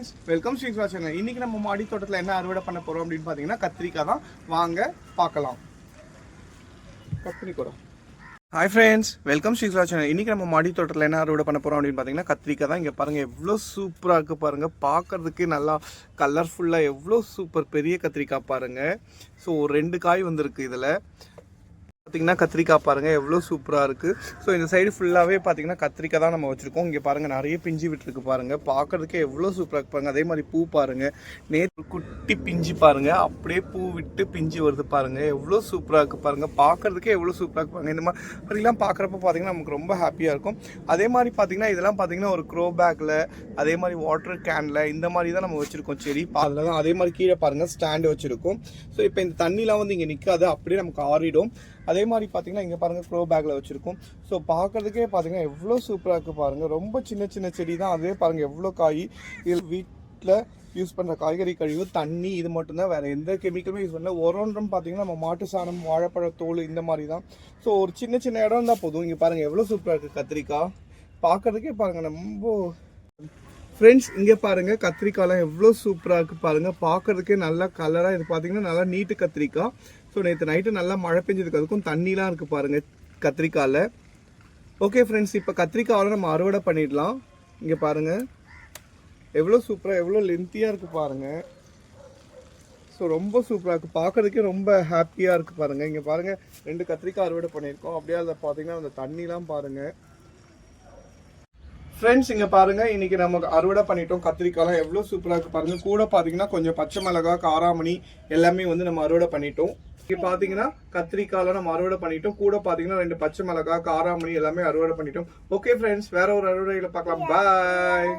Friends, welcome Sri channel. இன்னைக்கு நம்ம மாடி தோட்டத்தில் என்ன அறுவடை பண்ண போறோம் அப்படின்னு பார்த்தீங்கன்னா கத்திரிக்காய் தான். வாங்க பார்க்கலாம். கத்திரிக்காய். Hi friends, welcome Sri channel. இன்னைக்கு நம்ம மாடி தோட்டத்தில் என்ன அறுவடை பண்ண போறோம் அப்படின்னு பார்த்தீங்கன்னா கத்திரிக்காய் தான். இங்கே பாருங்க எவ்வளோ சூப்பராக இருக்கு பாருங்க, பார்க்கறதுக்கு நல்லா கலர்ஃபுல்லாக எவ்வளோ சூப்பர் பெரிய கத்திரிக்காய் பாருங்க. ஸோ 2 காய் வந்திருக்கு இதில். பார்த்தீங்கன்னா கத்திரிக்காய் பாருங்கள் எவ்வளோ சூப்பராக இருக்குது. ஸோ இந்த சைடு ஃபுல்லாகவே பார்த்தீங்கன்னா கத்திரிக்காய் தான் நம்ம வச்சுருக்கோம். இங்கே பாருங்கள் நிறைய பிஞ்சு விட்டுருக்கு பாருங்கள், பார்க்குறதுக்கே எவ்வளோ சூப்பராக இருக்கு பாருங்கள். அதே மாதிரி பூ பாருங்கள், நேற்று குட்டி பிஞ்சு பாருங்கள், அப்படியே பூ விட்டு பிஞ்சு வருது பாருங்கள், எவ்வளோ சூப்பராக இருக்குது பாருங்கள். பார்க்குறதுக்கே எவ்வளோ சூப்பராக இருக்கு பாருங்கள். இந்த மாதிரிலாம் பார்க்குறப்ப பார்த்தீங்கன்னா நமக்கு ரொம்ப ஹாப்பியாக இருக்கும். அதே மாதிரி பார்த்தீங்கன்னா இதெல்லாம் பார்த்தீங்கன்னா ஒரு க்ரோ பேக்கில், அதே மாதிரி வாட்டர் கேனில், இந்த மாதிரி தான் நம்ம வச்சுருக்கோம் செடி. அதில் தான் அதே மாதிரி கீழே பாருங்கள் ஸ்டாண்டு வச்சுருக்கோம். ஸோ இப்போ இந்த தண்ணிலாம் வந்து இங்கே நிற்காது, அப்படியே நமக்கு ஆறிடும். அதே மாதிரி பார்த்தீங்கன்னா இங்கே பாருங்கள் க்ரோ பேக்கில் வச்சுருக்கோம். ஸோ பார்க்குறதுக்கே பார்த்தீங்கன்னா எவ்வளோ சூப்பராக இருக்குது பாருங்கள். ரொம்ப சின்ன சின்ன செடி தான், அதே பாருங்கள் எவ்வளோ காய். இதில் வீட்டில் யூஸ் பண்ணுற காய்கறி கழிவு, தண்ணி, இது மட்டும்தான், வேறு எந்த கெமிக்கலுமே யூஸ் பண்ணல. உரம்ன்றும் பார்த்தீங்கன்னா நம்ம மாட்டு சாணம், வாழைப்பழ தோல், இந்த மாதிரி தான். ஸோ ஒரு சின்ன சின்ன இடம் இருந்தால் போதும். இங்கே பாருங்கள் எவ்வளோ சூப்பராக இருக்குது கத்திரிக்காய். பார்க்குறதுக்கே பாருங்கள் ரொம்ப. ஃப்ரெண்ட்ஸ், இங்கே பாருங்கள் கத்திரிக்காய்லாம் எவ்வளோ சூப்பராக இருக்குது பாருங்கள். பார்க்குறதுக்கே நல்லா கலராக இது பார்த்தீங்கன்னா நல்லா நீட்டு கத்திரிக்காய். ஸோ நேற்று நைட்டு நல்லா மழை பெஞ்சதுக்கு அதுக்கும் தண்ணிலாம் இருக்குது பாருங்கள் கத்திரிக்காயில். ஓகே ஃப்ரெண்ட்ஸ், இப்போ கத்திரிக்காயில் நம்ம அறுவடை பண்ணிடலாம். இங்கே பாருங்கள் எவ்வளோ சூப்பராக எவ்வளோ லென்த்தியாக இருக்குது பாருங்கள். ஸோ ரொம்ப சூப்பராக இருக்குது, பார்க்குறதுக்கே ரொம்ப ஹாப்பியாக இருக்குது பாருங்கள். இங்கே பாருங்கள் 2 கத்திரிக்காய் அறுவடை பண்ணியிருக்கோம். அப்படியே அதை பார்த்தீங்கன்னா அந்த தண்ணிலாம் பாருங்கள். ஃப்ரெண்ட்ஸ், இங்கே பாருங்கள் இன்றைக்கி நம்ம அறுவடை பண்ணிட்டோம். கத்திரிக்காய்லாம் எவ்வளோ சூப்பராக இருக்குது பாருங்கள். கூட பார்த்தீங்கன்னா கொஞ்சம் பச்சை மிளகாய், காராமணி எல்லாமே வந்து நம்ம அறுவடை பண்ணிட்டோம். இங்கே பார்த்தீங்கன்னா கத்திரிக்காய்லாம் நம்ம அறுவடை பண்ணிட்டோம். கூட பார்த்தீங்கன்னா 2 பச்சை மிளகாய், காராமணி எல்லாமே அறுவடை பண்ணிட்டோம். ஓகே ஃப்ரெண்ட்ஸ், வேற ஒரு அறுவடையில் பார்க்கலாம். பாய்.